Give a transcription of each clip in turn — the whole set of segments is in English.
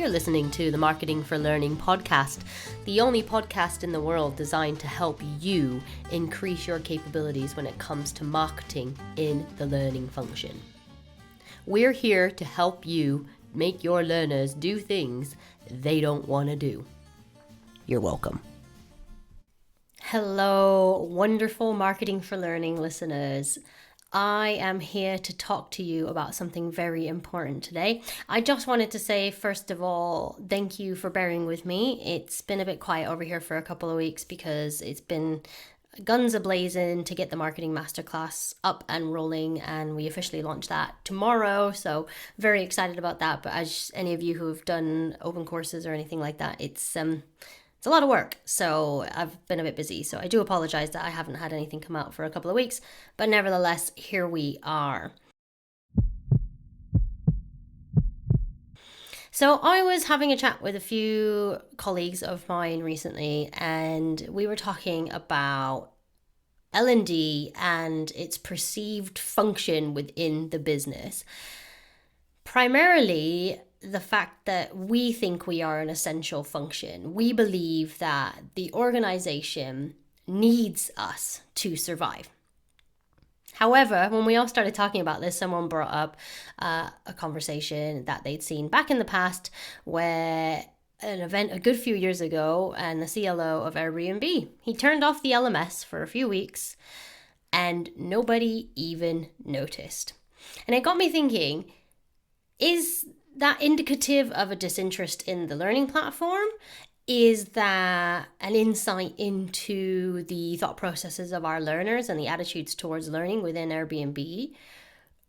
You're listening to the Marketing for Learning podcast, the only podcast in the world designed to help you increase your capabilities when it comes to marketing in the learning function. We're here to help you make your learners do things they don't want to do. You're welcome. Hello, wonderful Marketing for Learning listeners. I am here to talk to you about something very important today. I just wanted to say, first of all, thank you for bearing with me. It's been a bit quiet over here for a couple of weeks because it's been guns a-blazing to get the Marketing Masterclass up and rolling, and we officially launch that tomorrow. So very excited about that. But as any of you who have done open courses or anything like that, it's a lot of work, so I've been a bit busy. So I do apologize that I haven't had anything come out for a couple of weeks, but nevertheless, here we are. So I was having a chat with a few colleagues of mine recently, and we were talking about L&D and its perceived function within the business. Primarily, the fact that we think we are an essential function. We believe that the organization needs us to survive. However, when we all started talking about this, someone brought up a conversation that they'd seen back in the past where an event a good few years ago, and the CLO of Airbnb, he turned off the LMS for a few weeks and nobody even noticed. And it got me thinking, is that indicative of a disinterest in the learning platform? Is that an insight into the thought processes of our learners and the attitudes towards learning within Airbnb?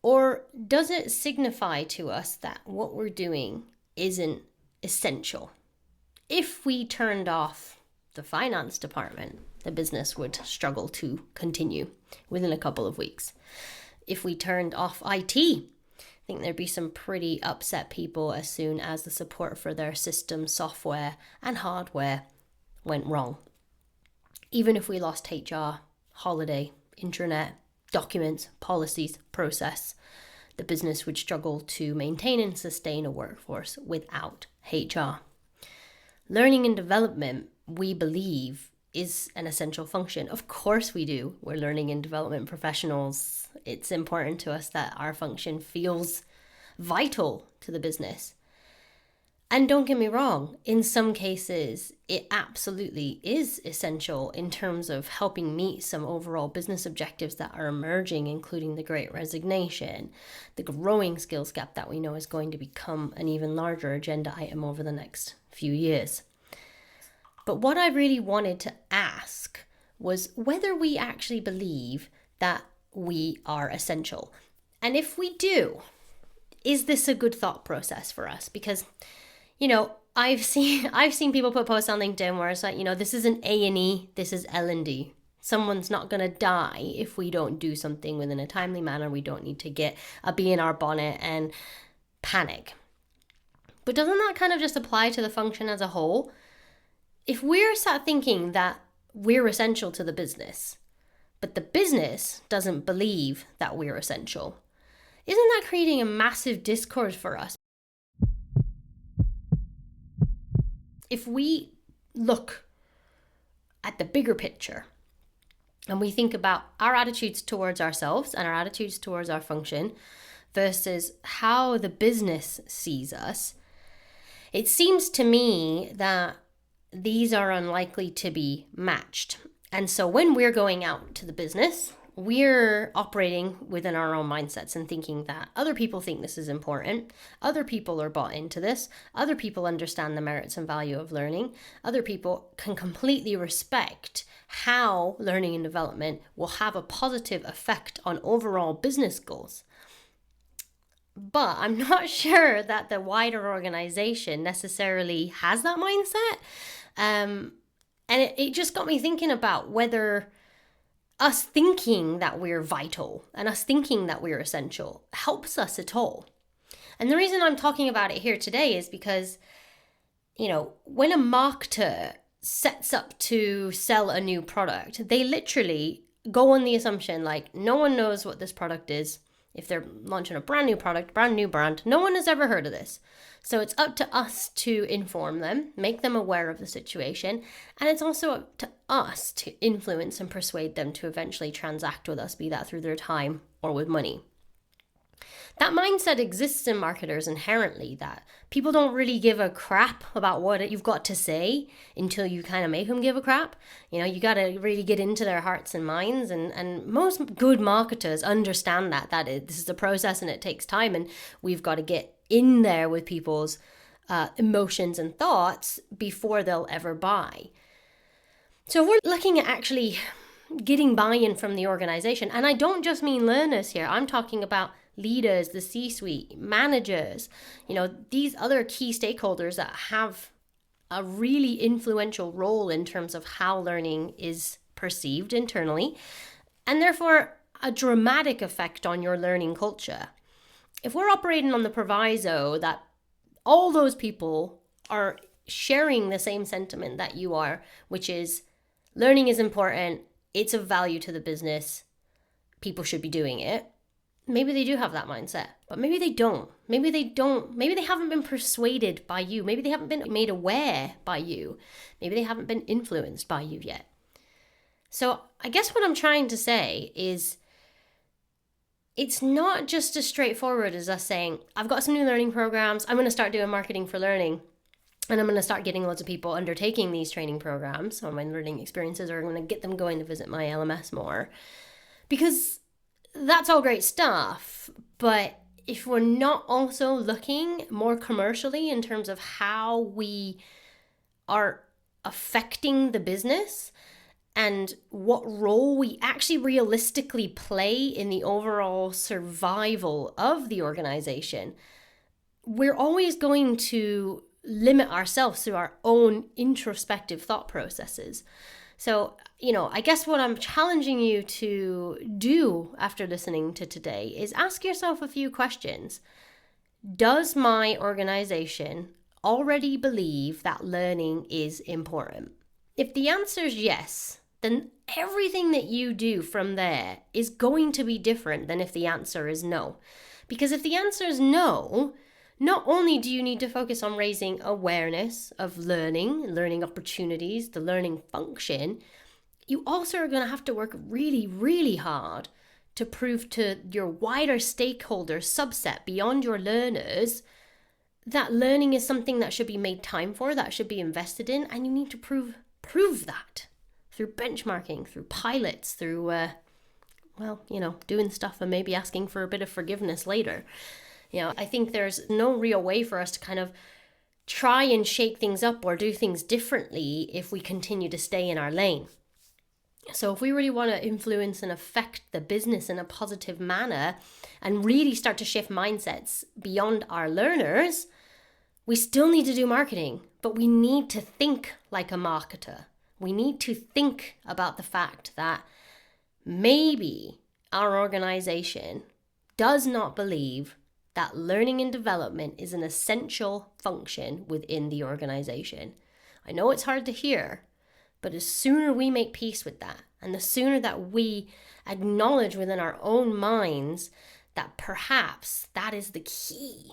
Or does it signify to us that what we're doing isn't essential? If we turned off the finance department, the business would struggle to continue within a couple of weeks. If we turned off IT, I think there'd be some pretty upset people as soon as the support for their system, software, and hardware went wrong. Even if we lost HR, holiday, intranet, documents, policies, process, the business would struggle to maintain and sustain a workforce without HR. Learning and development, we believe, is an essential function. Of course we do. We're learning and development professionals. It's important to us that our function feels vital to the business. And don't get me wrong, in some cases, it absolutely is essential in terms of helping meet some overall business objectives that are emerging, including the Great Resignation, the growing skills gap that we know is going to become an even larger agenda item over the next few years. But what I really wanted to ask was whether we actually believe that we are essential. And if we do, is this a good thought process for us? Because, I've seen people put posts on LinkedIn where it's like, this isn't A&E, this is L&D. Someone's not going to die if we don't do something within a timely manner. We don't need to get a bee in our bonnet and panic. But doesn't that kind of just apply to the function as a whole? If we're sat thinking that we're essential to the business, but the business doesn't believe that we're essential, isn't that creating a massive discord for us? If we look at the bigger picture and we think about our attitudes towards ourselves and our attitudes towards our function versus how the business sees us, it seems to me that these are unlikely to be matched. And so when we're going out to the business, we're operating within our own mindsets and thinking that other people think this is important, other people are bought into this, other people understand the merits and value of learning, other people can completely respect how learning and development will have a positive effect on overall business goals. But I'm not sure that the wider organization necessarily has that mindset. And it just got me thinking about whether us thinking that we're vital and us thinking that we're essential helps us at all. And the reason I'm talking about it here today is because, when a marketer sets up to sell a new product, they literally go on the assumption like no one knows what this product is. If they're launching a brand new product, brand new brand, no one has ever heard of this. So it's up to us to inform them, make them aware of the situation, and it's also up to us to influence and persuade them to eventually transact with us, be that through their time or with money. That mindset exists in marketers inherently, that people don't really give a crap about what you've got to say until you kind of make them give a crap. You got to really get into their hearts and minds, and most good marketers understand that this is a process and it takes time, and we've got to get in there with people's emotions and thoughts before they'll ever buy. So if we're looking at actually getting buy-in from the organization, and I don't just mean learners here, I'm talking about leaders, the C-suite, managers, these other key stakeholders that have a really influential role in terms of how learning is perceived internally, and therefore a dramatic effect on your learning culture. If we're operating on the proviso that all those people are sharing the same sentiment that you are, which is learning is important, it's of value to the business, people should be doing it, maybe they do have that mindset, but maybe they don't. Maybe they haven't been persuaded by you. Maybe they haven't been made aware by you. Maybe they haven't been influenced by you yet. So I guess what I'm trying to say is it's not just as straightforward as us saying, I've got some new learning programs, I'm going to start doing marketing for learning, and I'm going to start getting loads of people undertaking these training programs, or my learning experiences, or I'm going to get them going to visit my LMS more. Because that's all great stuff, but if we're not also looking more commercially in terms of how we are affecting the business and what role we actually realistically play in the overall survival of the organization, we're always going to limit ourselves through our own introspective thought processes. So, I guess what I'm challenging you to do after listening to today is ask yourself a few questions. Does my organization already believe that learning is important? If the answer is yes, then everything that you do from there is going to be different than if the answer is no. Because if the answer is no, not only do you need to focus on raising awareness of learning opportunities, the learning function, you also are going to have to work really, really hard to prove to your wider stakeholder subset beyond your learners that learning is something that should be made time for, that should be invested in, and you need to prove that through benchmarking, through pilots, through, doing stuff and maybe asking for a bit of forgiveness later. I think there's no real way for us to kind of try and shake things up or do things differently if we continue to stay in our lane. So if we really want to influence and affect the business in a positive manner and really start to shift mindsets beyond our learners, we still need to do marketing, but we need to think like a marketer. We need to think about the fact that maybe our organization does not believe that learning and development is an essential function within the organization. I know it's hard to hear, but the sooner we make peace with that, and the sooner that we acknowledge within our own minds that perhaps that is the key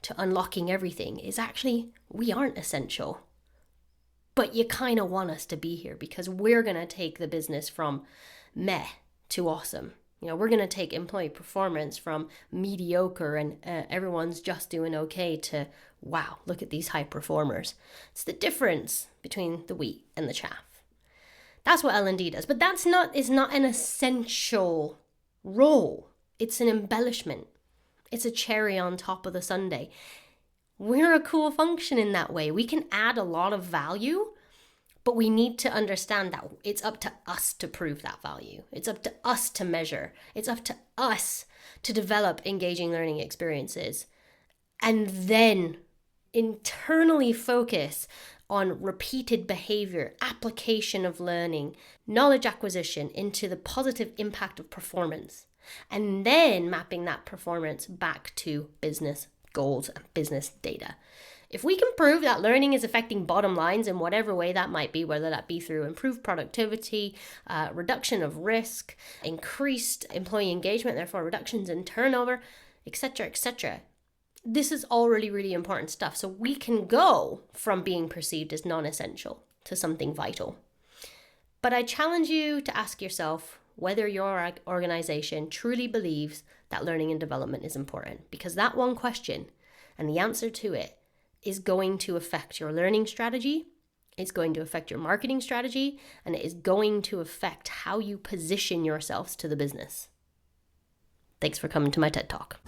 to unlocking everything, is actually we aren't essential. But you kind of want us to be here because we're going to take the business from meh to awesome. We're going to take employee performance from mediocre and everyone's just doing okay to, wow, look at these high performers. It's the difference between the wheat and the chaff. That's what L&D does. But it's not an essential role. It's an embellishment. It's a cherry on top of the sundae. We're a cool function in that way. We can add a lot of value, but we need to understand that it's up to us to prove that value. It's up to us to measure. It's up to us to develop engaging learning experiences and then internally focus on repeated behavior, application of learning, knowledge acquisition into the positive impact of performance, and then mapping that performance back to business goals and business data. If we can prove that learning is affecting bottom lines in whatever way that might be, whether that be through improved productivity, reduction of risk, increased employee engagement, therefore reductions in turnover, etc., etc., this is all really, really important stuff. So we can go from being perceived as non-essential to something vital. But I challenge you to ask yourself whether your organization truly believes that learning and development is important, because that one question and the answer to it is going to affect your learning strategy, it's going to affect your marketing strategy, and it is going to affect how you position yourselves to the business. Thanks for coming to my TED Talk.